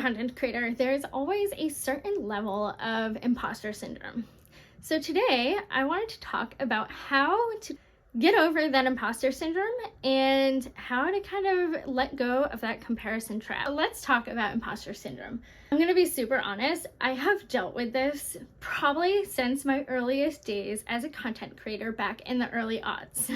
content creator, there's always a certain level of imposter syndrome. So today I wanted to talk about how to get over that imposter syndrome and how to kind of let go of that comparison trap. Let's talk about imposter syndrome. I'm gonna be super honest, I have dealt with this probably since my earliest days as a content creator back in the early aughts.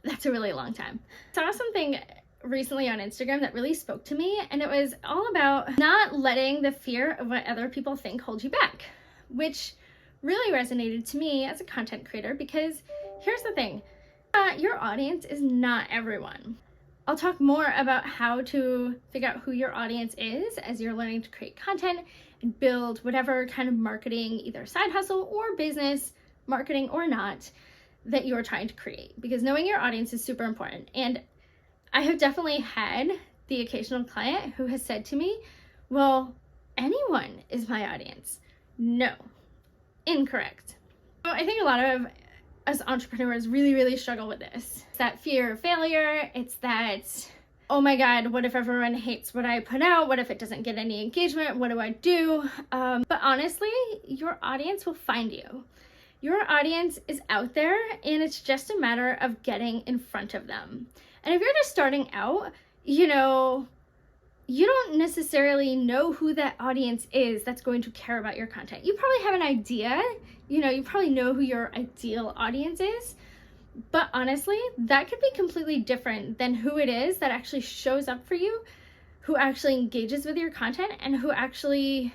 That's a really long time. I saw something recently on Instagram that really spoke to me, and it was all about not letting the fear of what other people think hold you back, which really resonated to me as a content creator because here's the thing, your audience is not everyone. I'll talk more about how to figure out who your audience is as you're learning to create content and build whatever kind of marketing, either side hustle or business, marketing or not, that you're trying to create, because knowing your audience is super important. And I have definitely had the occasional client who has said to me, well, anyone is my audience. No, incorrect. So I think a lot of us entrepreneurs really struggle with this. It's that fear of failure. It's that, oh my God, what if everyone hates what I put out? What if it doesn't get any engagement? What do I do? But honestly, your audience will find you. Your audience is out there, and it's just a matter of getting in front of them. And if you're just starting out, you don't necessarily know who that audience is that's going to care about your content. You probably have an idea, you probably know who your ideal audience is, but honestly, that could be completely different than who it is that actually shows up for you, who actually engages with your content, and who actually,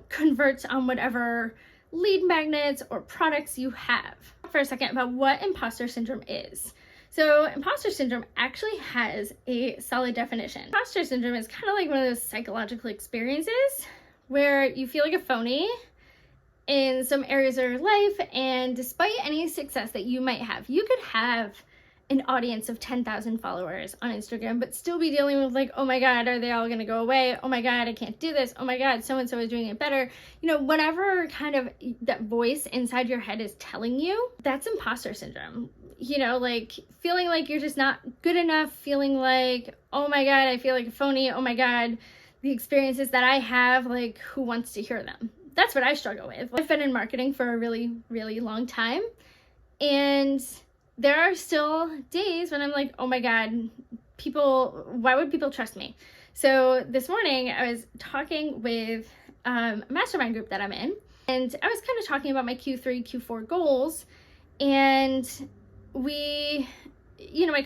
converts on whatever lead magnets or products you have. For a second about what imposter syndrome is. So imposter syndrome actually has a solid definition. Imposter syndrome is kind of like one of those psychological experiences where you feel like a phony in some areas of your life, and despite any success that you might have, you could have an audience of 10,000 followers on Instagram, but still be dealing with like, oh my God, are they all gonna go away? Oh my God, I can't do this. Oh my God, so-and-so is doing it better. Whatever kind of that voice inside your head is telling you, that's imposter syndrome. Like feeling like you're just not good enough, feeling like, oh my God, I feel like a phony. Oh my God, the experiences that I have, like who wants to hear them? That's what I struggle with. I've been in marketing for a really long time, and there are still days when I'm like, oh my God, why would people trust me? So this morning I was talking with a mastermind group that I'm in, and I was kind of talking about my Q3, Q4 goals. And my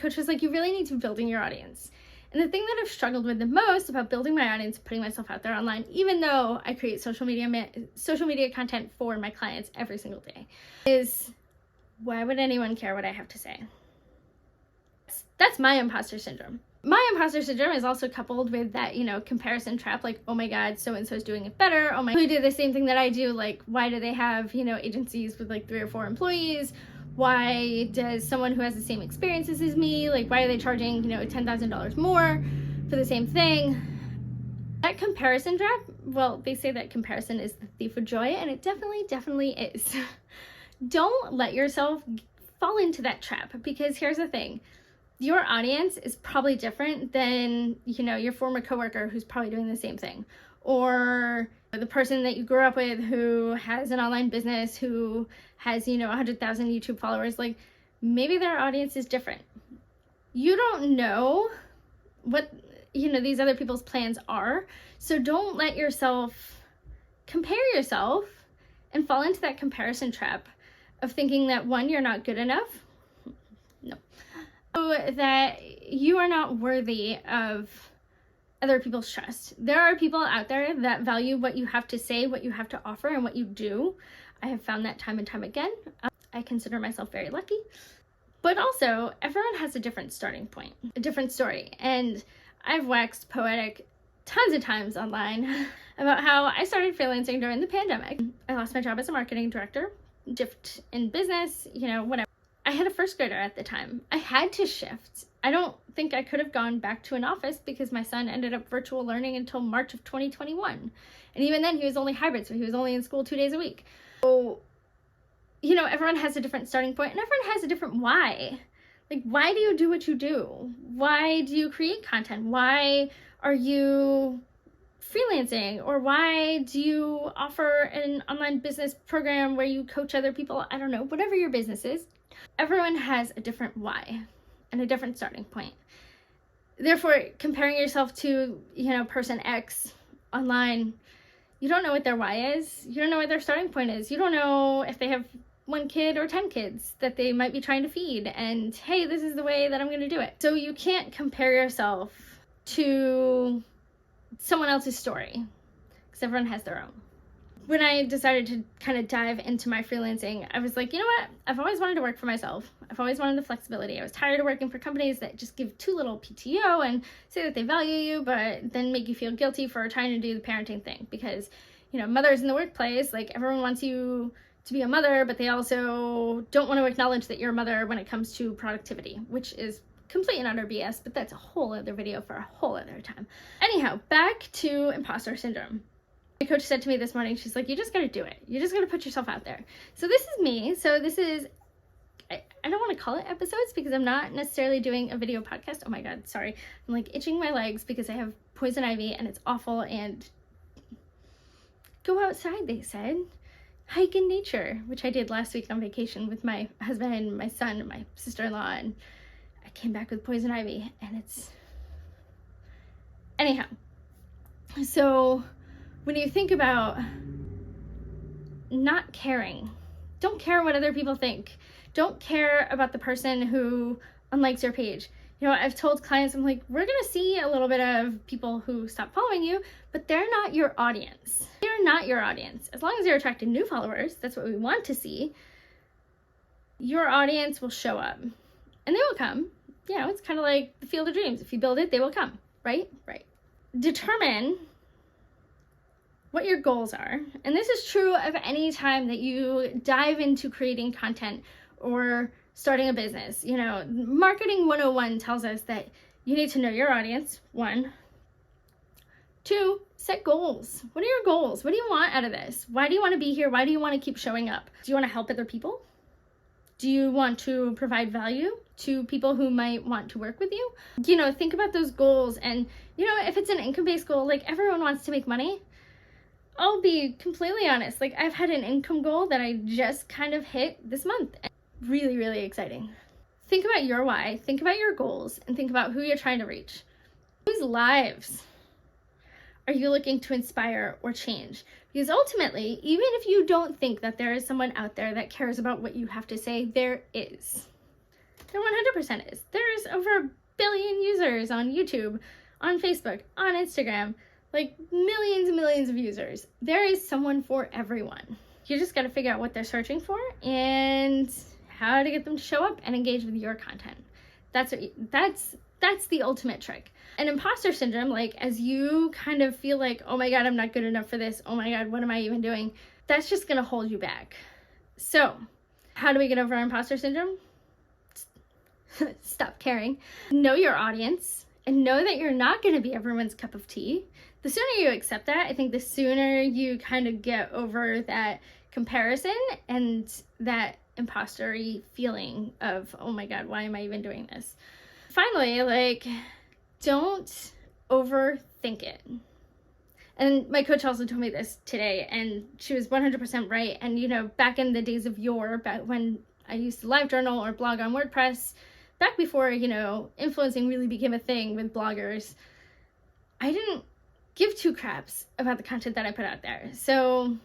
coach was like, you really need to be building your audience. And the thing that I've struggled with the most about building my audience, putting myself out there online, even though I create social media content for my clients every single day, is why would anyone care what I have to say? That's my imposter syndrome. My imposter syndrome is also coupled with that, comparison trap, like, oh my God, so-and-so is doing it better. Oh my, who did the same thing that I do? Like, why do they have, agencies with like 3 or 4 employees? Why does someone who has the same experiences as me, like, why are they charging, $10,000 more for the same thing? That comparison trap, well, they say that comparison is the thief of joy, and it definitely is. Don't let yourself fall into that trap, because here's the thing. Your audience is probably different than, your former coworker who's probably doing the same thing, or the person that you grew up with who has an online business, who has, 100,000 YouTube followers. Like, maybe their audience is different. You don't know what, these other people's plans are. So don't let yourself compare yourself and fall into that comparison trap of thinking that, one, you're not good enough. No. That you are not worthy of other people's trust. There are people out there that value what you have to say, what you have to offer, and what you do. I have found that time and time again. I consider myself very lucky. But also, everyone has a different starting point, a different story. And I've waxed poetic tons of times online about how I started freelancing during the pandemic. I lost my job as a marketing director, dipped in business, whatever. I had a first grader at the time. I had to shift. I don't think I could have gone back to an office because my son ended up virtual learning until March of 2021. And even then he was only hybrid, so he was only in school 2 days a week. So, everyone has a different starting point, and everyone has a different why. Like, why do you do what you do? Why do you create content? Why are you freelancing? Or why do you offer an online business program where you coach other people? I don't know, whatever your business is. Everyone has a different why and a different starting point. Therefore, comparing yourself to, person X online, you don't know what their why is. You don't know what their starting point is. You don't know if they have 1 kid or 10 kids that they might be trying to feed, and hey, this is the way that I'm going to do it. So you can't compare yourself to someone else's story, because everyone has their own. When I decided to kind of dive into my freelancing, I was like, you know what? I've always wanted to work for myself. I've always wanted the flexibility. I was tired of working for companies that just give too little PTO and say that they value you, but then make you feel guilty for trying to do the parenting thing. Because, mothers in the workplace, like, everyone wants you to be a mother, but they also don't want to acknowledge that you're a mother when it comes to productivity, which is complete and utter BS, but that's a whole other video for a whole other time. Anyhow, back to imposter syndrome. My coach said to me this morning, she's like, you just got to do it. You just got to put yourself out there. So this is me. So this is, I don't want to call it episodes because I'm not necessarily doing a video podcast. Oh my God, sorry. I'm like itching my legs because I have poison ivy and it's awful. And go outside, they said. Hike in nature, which I did last week on vacation with my husband and my son and my sister-in-law. And I came back with poison ivy and it's, anyhow. So when you think about not caring, don't care what other people think. Don't care about the person who unlikes your page. I've told clients, I'm like, we're going to see a little bit of people who stop following you, but they're not your audience. They're not your audience. As long as you're attracting new followers, that's what we want to see, your audience will show up and they will come. It's kind of like the field of dreams. If you build it, they will come, right? Right. Determine what your goals are. And this is true of any time that you dive into creating content or starting a business. Marketing 101 tells us that you need to know your audience, 1. 2, set goals. What are your goals? What do you want out of this? Why do you want to be here? Why do you want to keep showing up? Do you want to help other people? Do you want to provide value to people who might want to work with you? Think about those goals. And, if it's an income-based goal, like, everyone wants to make money. I'll be completely honest. Like, I've had an income goal that I just kind of hit this month. Really, really exciting. Think about your why, think about your goals, and think about who you're trying to reach. Whose lives are you looking to inspire or change? Because ultimately, even if you don't think that there is someone out there that cares about what you have to say, there is. There 100% is. There's over 1 billion users on YouTube, on Facebook, on Instagram, like millions and millions of users. There is someone for everyone. You just got to figure out what they're searching for and how to get them to show up and engage with your content. That's the ultimate trick. And imposter syndrome, like, as you kind of feel like, oh my God, I'm not good enough for this. Oh my God, what am I even doing? That's just going to hold you back. So how do we get over imposter syndrome? Stop caring. Know your audience and know that you're not going to be everyone's cup of tea. The sooner you accept that, I think the sooner you kind of get over that comparison and that imposter-y feeling of, oh my God, why am I even doing this? Finally, like, don't overthink it. And my coach also told me this today, and she was 100% right. And, back in the days of yore, back when I used to live journal or blog on WordPress, back before, influencing really became a thing with bloggers, I didn't give 2 craps about the content that I put out there. So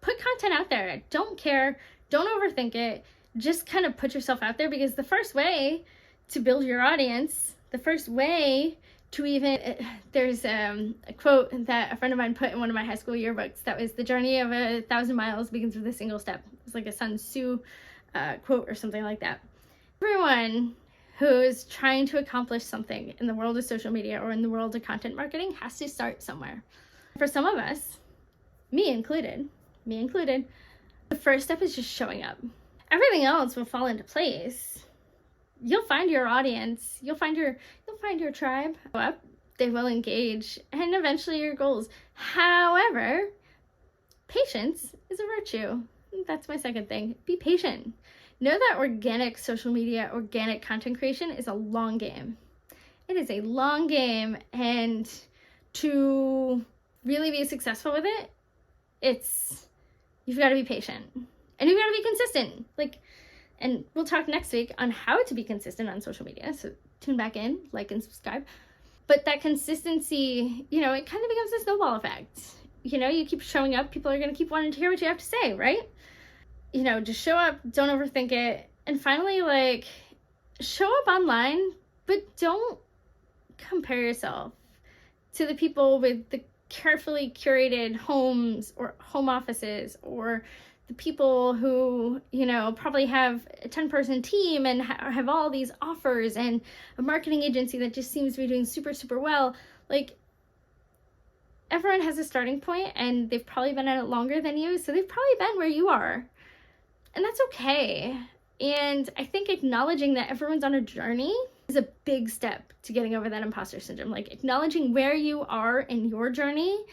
put content out there. Don't care. Don't overthink it. Just kind of put yourself out there, because the first way to build your audience, the first way to even, there's a quote that a friend of mine put in one of my high school yearbooks that was, the journey of 1,000 miles begins with a single step. It's like a Sun Tzu quote or something like that. Everyone who's trying to accomplish something in the world of social media or in the world of content marketing has to start somewhere. For some of us, me included, the first step is just showing up. Everything else will fall into place. You'll find your audience, you'll find your tribe. They will engage, and eventually your goals. However, patience is a virtue. That's my second thing. Be patient. Know that organic social media, organic content creation is a long game. It is a long game, and to really be successful with it, you've got to be patient and you've got to be consistent. And we'll talk next week on how to be consistent on social media. So tune back in, like and subscribe. But that consistency, it kind of becomes a snowball effect. You keep showing up, people are going to keep wanting to hear what you have to say, right? Just show up, don't overthink it. And finally, show up online, but don't compare yourself to the people with the carefully curated homes or home offices, or the people who, probably have a 10-person team and have all these offers, and a marketing agency that just seems to be doing super, super well. Everyone has a starting point, and they've probably been at it longer than you, so they've probably been where you are. And that's okay. And I think acknowledging that everyone's on a journey is a big step to getting over that imposter syndrome. Acknowledging where you are in your journey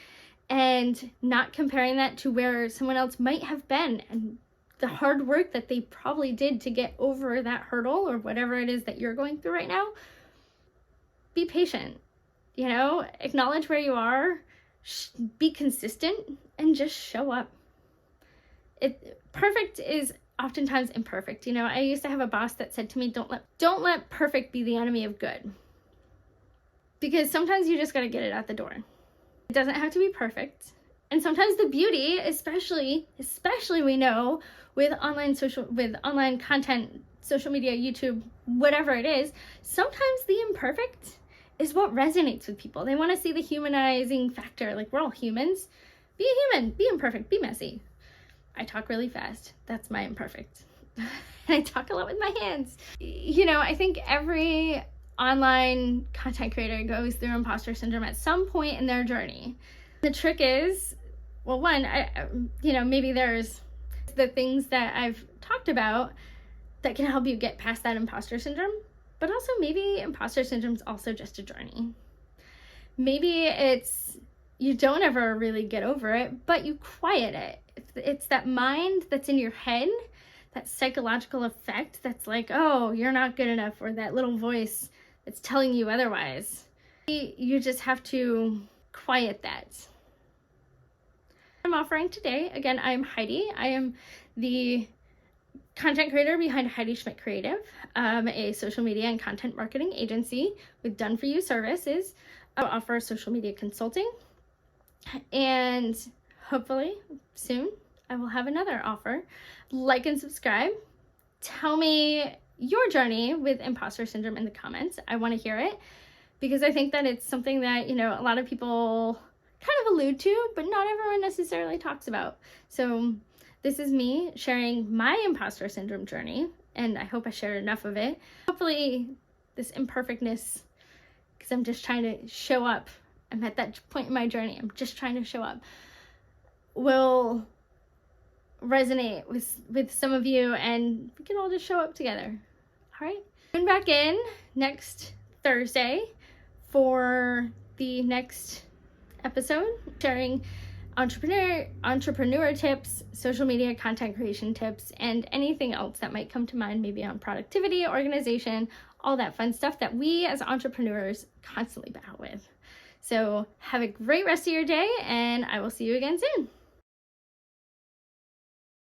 and not comparing that to where someone else might have been, and the hard work that they probably did to get over that hurdle or whatever it is that you're going through right now. Be patient, acknowledge where you are, be consistent, and just show up. Perfect is oftentimes imperfect. I used to have a boss that said to me, don't let perfect be the enemy of good. Because sometimes you just got to get it out the door. It doesn't have to be perfect. And sometimes the beauty, especially we know with online content, social media, YouTube, whatever it is, sometimes the imperfect is what resonates with people. They want to see the humanizing factor. We're all humans. Be a human, be imperfect, be messy. I talk really fast. That's my imperfect. And I talk a lot with my hands. I think every online content creator goes through imposter syndrome at some point in their journey. The trick is, well, one, maybe there's the things that I've talked about that can help you get past that imposter syndrome, but also maybe imposter syndrome is also just a journey. Maybe it's you don't ever really get over it, but you quiet it. It's that mind that's in your head, that psychological effect that's oh, you're not good enough, or that little voice that's telling you otherwise. You just have to quiet that. I'm offering today, again, I'm Heidi. I am the content creator behind Heidi Schmidt Creative, a social media and content marketing agency with done-for-you services. I offer social media consulting, and hopefully soon I will have another offer. Like and subscribe. Tell me your journey with imposter syndrome in the comments. I want to hear it, because I think that it's something that, a lot of people kind of allude to, but not everyone necessarily talks about. So this is me sharing my imposter syndrome journey, and I hope I shared enough of it. Hopefully this imperfectness, because I'm just trying to show up. I'm at that point in my journey. I'm just trying to show up, will resonate with some of you, and we can all just show up together. All right. Tune back in next Thursday for the next episode, sharing entrepreneur tips, social media content creation tips, and anything else that might come to mind, maybe on productivity, organization, all that fun stuff that we as entrepreneurs constantly battle with. So have a great rest of your day, and I will see you again soon.